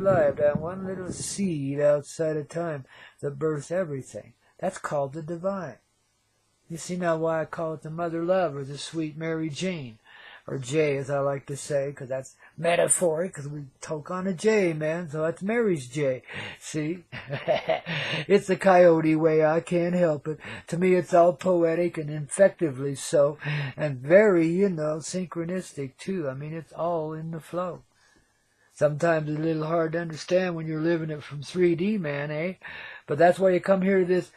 alive, that one little seed outside of time that births everything. That's called the divine. You see now why I call it the mother love, or the sweet Mary Jane, or J as I like to say, because that's metaphoric, because we toke on a J, man, so that's Mary's J. See? It's the Coyote way, I can't help it. To me it's all poetic and effectively so, and very, synchronistic too. I mean, it's all in the flow. Sometimes it's a little hard to understand when you're living it from 3D, man, eh? But that's why you come here to this,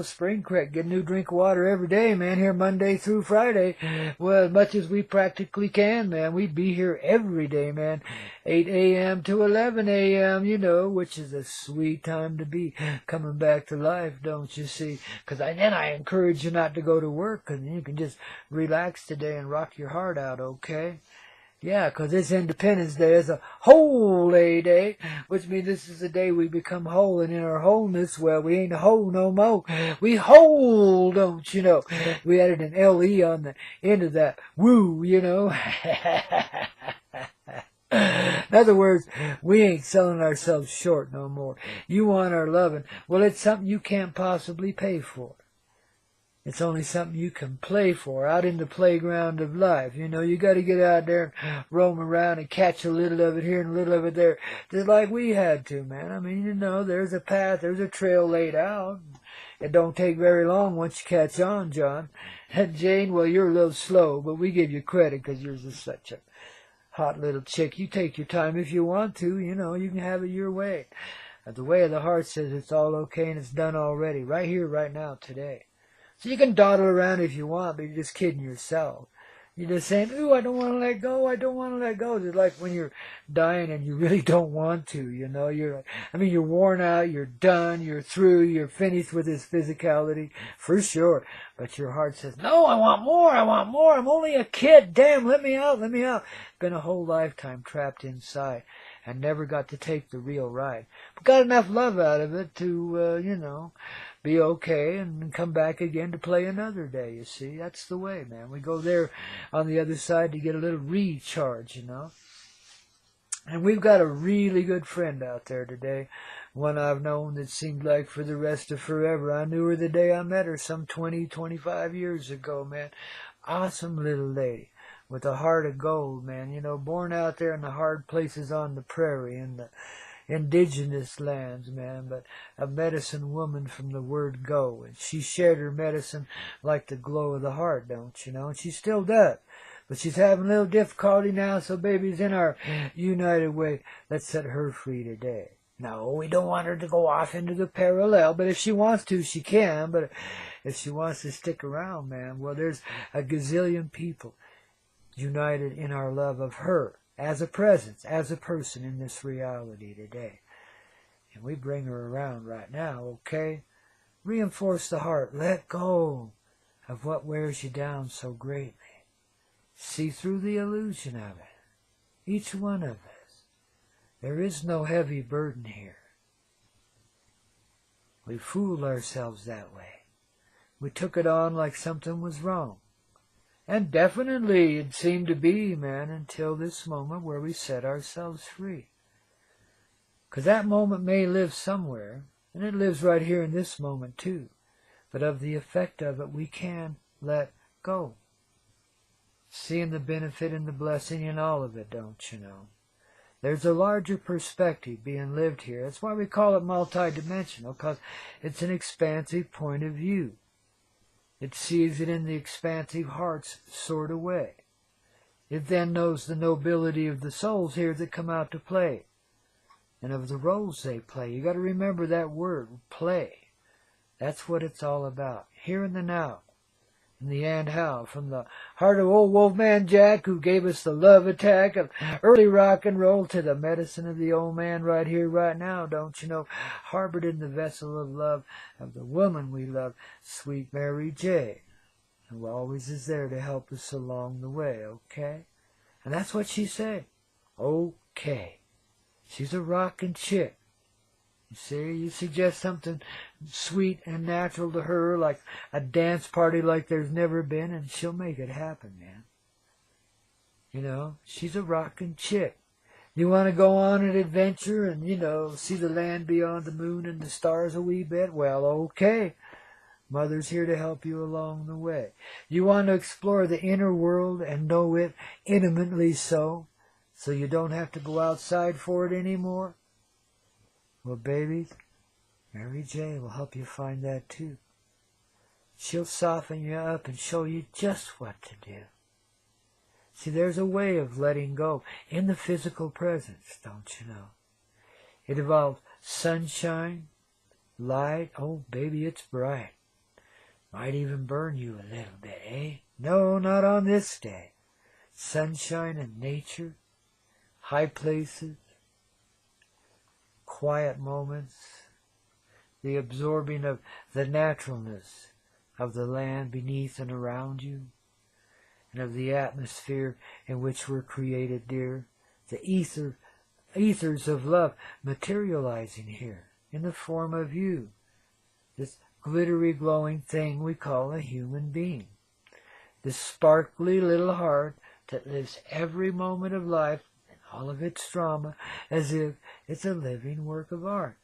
Spring Creek, get a new drink of water every day, man, here Monday through Friday. Well, as much as we practically can, man. We be here every day, man. 8 a.m. to 11 a.m., which is a sweet time to be coming back to life, don't you see? Because then I encourage you not to go to work, because you can just relax today and rock your heart out, okay? Yeah, 'cause this Independence Day is a holy day, which means this is the day we become whole, and in our wholeness, well, we ain't whole no more. We whole, don't you know? We added an L-E on the end of that woo, In other words, we ain't selling ourselves short no more. You want our loving. Well, it's something you can't possibly pay for. It's only something you can play for out in the playground of life. You got to get out there and roam around and catch a little of it here and a little of it there, just like we had to, man. I mean, there's a path, there's a trail laid out. It don't take very long once you catch on, John. And Jane, well, you're a little slow, but we give you credit because you're just such a hot little chick. You take your time if you want to, you can have it your way. The way of the heart says it's all okay and it's done already, right here, right now, today. So you can dawdle around if you want, but you're just kidding yourself. You're just saying, ooh, I don't want to let go, I don't want to let go. It's like when you're dying and you really don't want to, you're worn out, you're done, you're through, you're finished with this physicality, for sure. But your heart says, no, I want more, I'm only a kid, damn, let me out. Been a whole lifetime trapped inside and never got to take the real ride. But got enough love out of it to, be okay and come back again to play another day, you see. That's the way, man. We go there on the other side to get a little recharge, And we've got a really good friend out there today, one I've known that seemed like for the rest of forever. I knew her the day I met her some 25 years ago, man. Awesome little lady with a heart of gold, man. Born out there in the hard places on the prairie in the indigenous lands, man, but a medicine woman from the word go. And she shared her medicine like the glow of the heart, don't you know? And she still does. But she's having a little difficulty now, so baby's in our united way. Let's set her free today. No, we don't want her to go off into the parallel, but if she wants to, she can. But if she wants to stick around, man, well, there's a gazillion people united in our love of her as a presence, as a person in this reality today. And we bring her around right now, okay? Reinforce the heart. Let go of what wears you down so greatly. See through the illusion of it. Each one of us. There is no heavy burden here. We fooled ourselves that way. We took it on like something was wrong. And definitely it seemed to be, man, until this moment where we set ourselves free. Because that moment may live somewhere, and it lives right here in this moment too. But of the effect of it, we can let go. Seeing the benefit and the blessing in all of it, don't you know? There's a larger perspective being lived here. That's why we call it multidimensional, because it's an expansive point of view. It sees it in the expansive heart's sort of way. It then knows the nobility of the souls here that come out to play, and of the roles they play. You got to remember that word, play. That's what it's all about, here in the now, in the and how, from the heart of old Wolfman Jack, who gave us the love attack of early rock and roll, to the medicine of the old man right here, right now, don't you know, harbored in the vessel of love of the woman we love, sweet Mary J., who always is there to help us along the way, okay? And that's what she said, okay. She's a rockin' chick. You see, you suggest something sweet and natural to her, like a dance party like there's never been, and she'll make it happen, man. You know, she's a rockin' chick. You want to go on an adventure and, see the land beyond the moon and the stars a wee bit? Well, okay. Mother's here to help you along the way. You want to explore the inner world and know it intimately so you don't have to go outside for it anymore? Well, babies, Mary J. will help you find that too. She'll soften you up and show you just what to do. See, there's a way of letting go in the physical presence, don't you know? It involves sunshine, light. Oh, baby, it's bright. Might even burn you a little bit, eh? No, not on this day. Sunshine and nature, high places, quiet moments, the absorbing of the naturalness of the land beneath and around you, and of the atmosphere in which we're created, dear. The ethers of love materializing here in the form of you, this glittery glowing thing we call a human being, this sparkly little heart that lives every moment of life and all of its drama as if it's a living work of art.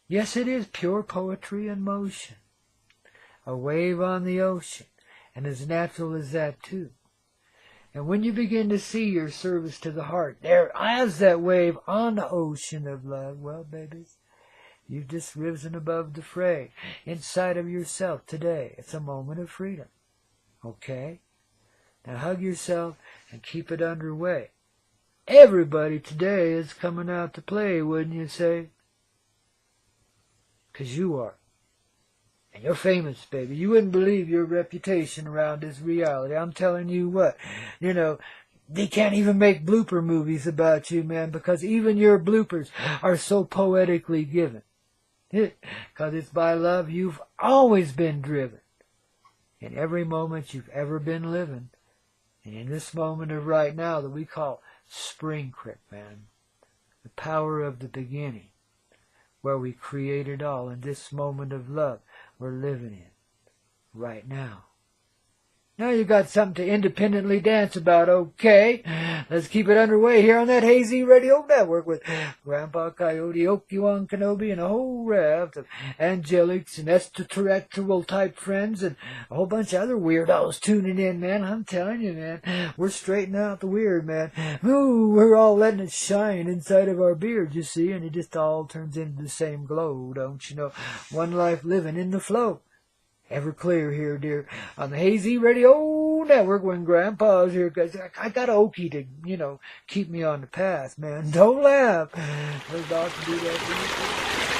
Yes, it is pure poetry in motion, a wave on the ocean, and as natural as that too. And when you begin to see your service to the heart there as that wave on the ocean of love, well, babies, you've just risen above the fray inside of yourself today. It's a moment of freedom. Okay? Now hug yourself and keep it underway. Everybody today is coming out to play, wouldn't you say? 'Cause you are. And you're famous, baby. You wouldn't believe your reputation around this reality. I'm telling you what, they can't even make blooper movies about you, man, because even your bloopers are so poetically given. Because it's by love you've always been driven. In every moment you've ever been living. And in this moment of right now that we call Spring Creek, man, the power of the beginning, where we create it all in this moment of love we're living in right now. Now you got something to independently dance about, okay? Let's keep it underway here on that Hazy Radio Network with Grandpa Coyote, Obi-Wan Kenobi, and a whole raft of angelics and extraterrestrial type friends and a whole bunch of other weirdos tuning in, man. I'm telling you, man, we're straightening out the weird, man. Ooh, we're all letting it shine inside of our beards, you see, and it just all turns into the same glow, don't you know? One life living in the flow. Ever clear here, dear, on the Hazy Radio Network when Grandpa's here, because I got Okie to, keep me on the path, man. Don't laugh. Those dogs can do that to you.